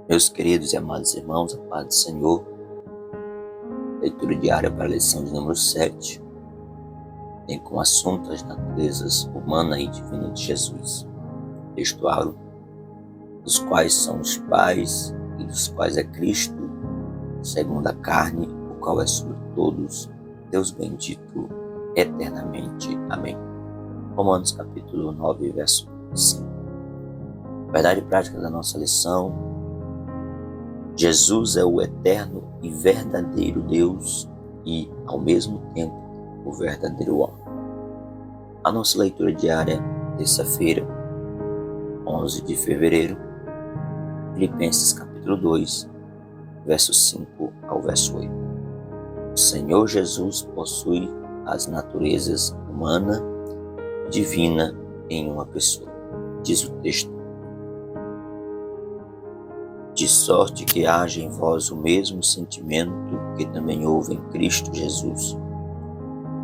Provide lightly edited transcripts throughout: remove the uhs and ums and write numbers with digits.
Meus queridos e amados irmãos, a paz do Senhor, leitura diária para a lição de número 7, tem como assunto as naturezas humana e divina de Jesus, textual, dos quais são os pais e dos quais é Cristo, segundo a carne, o qual é sobre todos, Deus bendito eternamente. Amém. Romanos capítulo 9, verso 5. Verdade prática da nossa lição: Jesus é o eterno e verdadeiro Deus e, ao mesmo tempo, o verdadeiro homem. A nossa leitura diária, terça-feira, 11 de fevereiro, Filipenses capítulo 2, verso 5 ao verso 8. O Senhor Jesus possui as naturezas humana e divina em uma pessoa. Diz o texto: de sorte que haja em vós o mesmo sentimento que também houve em Cristo Jesus,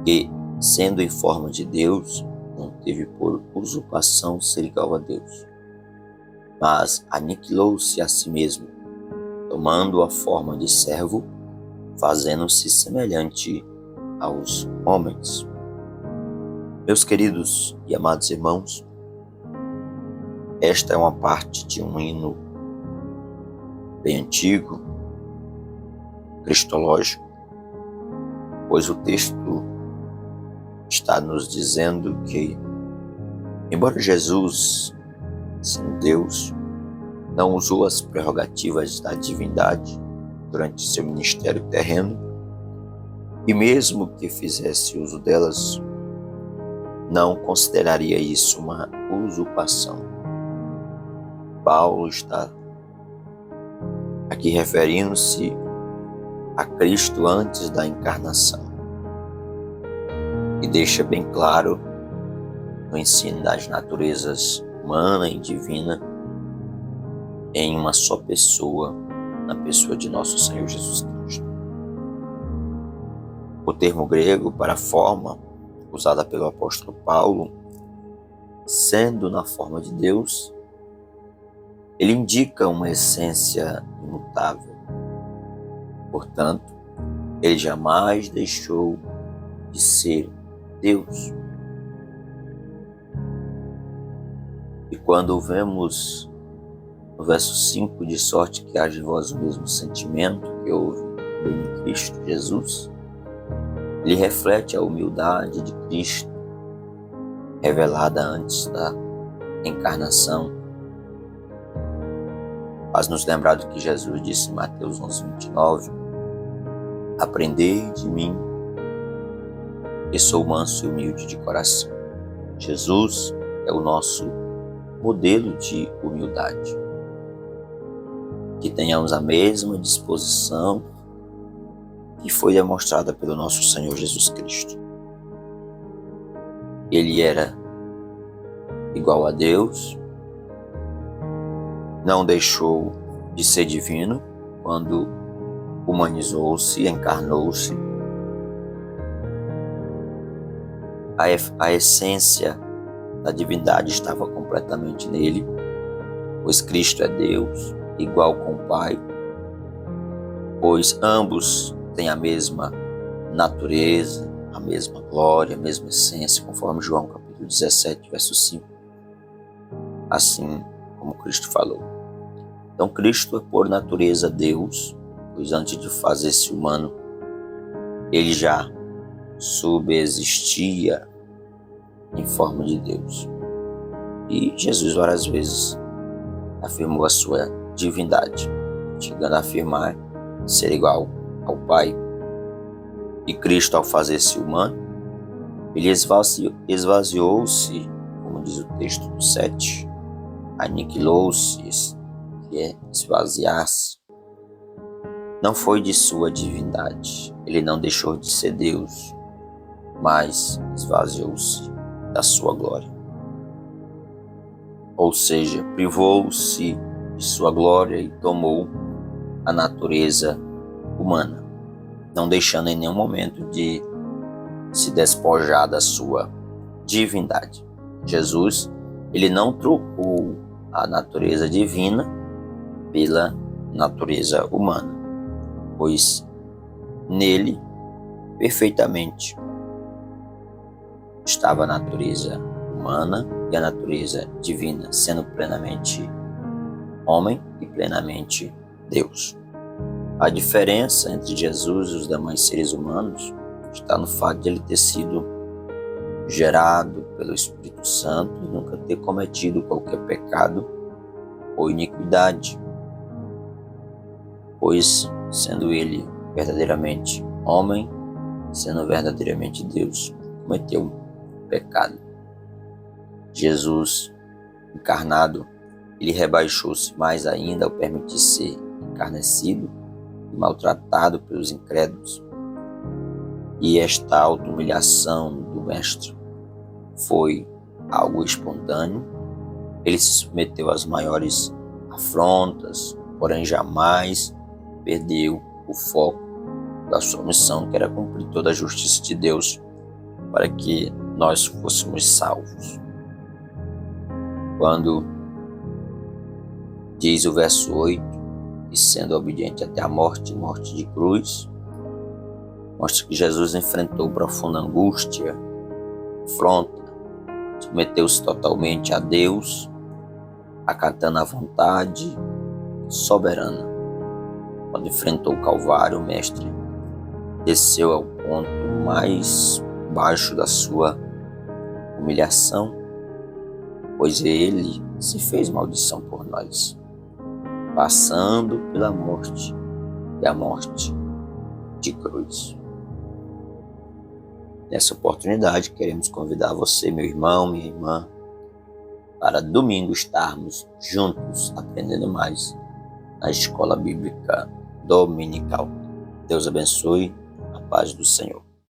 que, sendo em forma de Deus, não teve por usurpação ser igual a Deus, mas aniquilou-se a si mesmo, tomando a forma de servo, fazendo-se semelhante aos homens. Meus queridos e amados irmãos, esta é uma parte de um hino bem antigo, cristológico, pois o texto está nos dizendo que, embora Jesus, sendo Deus, não usou as prerrogativas da divindade durante seu ministério terreno, e mesmo que fizesse uso delas, não consideraria isso uma usurpação. Paulo está aqui referindo-se a Cristo antes da encarnação, e deixa bem claro no ensino das naturezas humana e divina em uma só pessoa, na pessoa de nosso Senhor Jesus Cristo. O termo grego para a forma usada pelo apóstolo Paulo, sendo na forma de Deus, ele indica uma essência imutável. Portanto, ele jamais deixou de ser Deus. E quando vemos no verso 5, de sorte que haja em vós o mesmo sentimento que houve em Cristo Jesus, ele reflete a humildade de Cristo, revelada antes da encarnação. Faz-nos lembrar do que Jesus disse em Mateus 11:29, aprendei de mim, que sou manso e humilde de coração. Jesus é o nosso modelo de humildade. Que tenhamos a mesma disposição que foi demonstrada pelo nosso Senhor Jesus Cristo. Ele era igual a Deus, não deixou de ser divino quando humanizou-se, encarnou-se. A essência da divindade estava completamente nele, pois Cristo é Deus, igual com o Pai, pois ambos têm a mesma natureza, a mesma glória, a mesma essência, conforme João capítulo 17, verso 5. Assim como Cristo falou. Então Cristo é por natureza Deus, pois antes de fazer-se humano, ele já subsistia em forma de Deus. E Jesus várias vezes afirmou a sua divindade, chegando a afirmar ser igual ao Pai. E Cristo, ao fazer-se humano, ele esvaziou-se, como diz o texto do 7, aniquilou-se, que é esvaziar-se. Não foi de sua divindade, ele não deixou de ser Deus, mas esvaziou-se da sua glória. Ou seja, privou-se de sua glória e tomou a natureza humana, não deixando em nenhum momento de se despojar da sua divindade. Jesus, ele não trocou a natureza divina pela natureza humana, pois nele perfeitamente estava a natureza humana e a natureza divina, sendo plenamente homem e plenamente Deus. A diferença entre Jesus e os demais seres humanos está no fato de ele ter sido gerado pelo Espírito Santo e nunca ter cometido qualquer pecado ou iniquidade, pois sendo ele verdadeiramente homem, sendo verdadeiramente Deus, cometeu pecado. Jesus encarnado, ele rebaixou-se mais ainda ao permitir ser encarnecido e maltratado pelos incrédulos. E esta auto-humilhação do Mestre foi algo espontâneo. Ele se submeteu às maiores afrontas, porém jamais perdeu o foco da sua missão, que era cumprir toda a justiça de Deus para que nós fôssemos salvos. Quando diz o verso 8, e sendo obediente até a morte de cruz, mostra que Jesus enfrentou profunda angústia, afronta, submeteu-se totalmente a Deus, acatando a vontade soberana. Quando enfrentou o Calvário, o Mestre desceu ao ponto mais baixo da sua humilhação, pois ele se fez maldição por nós, passando pela morte e a morte de cruz. Nessa oportunidade, queremos convidar você, meu irmão, minha irmã, para domingo estarmos juntos aprendendo mais na Escola Bíblica Dominical. Deus abençoe, a paz do Senhor.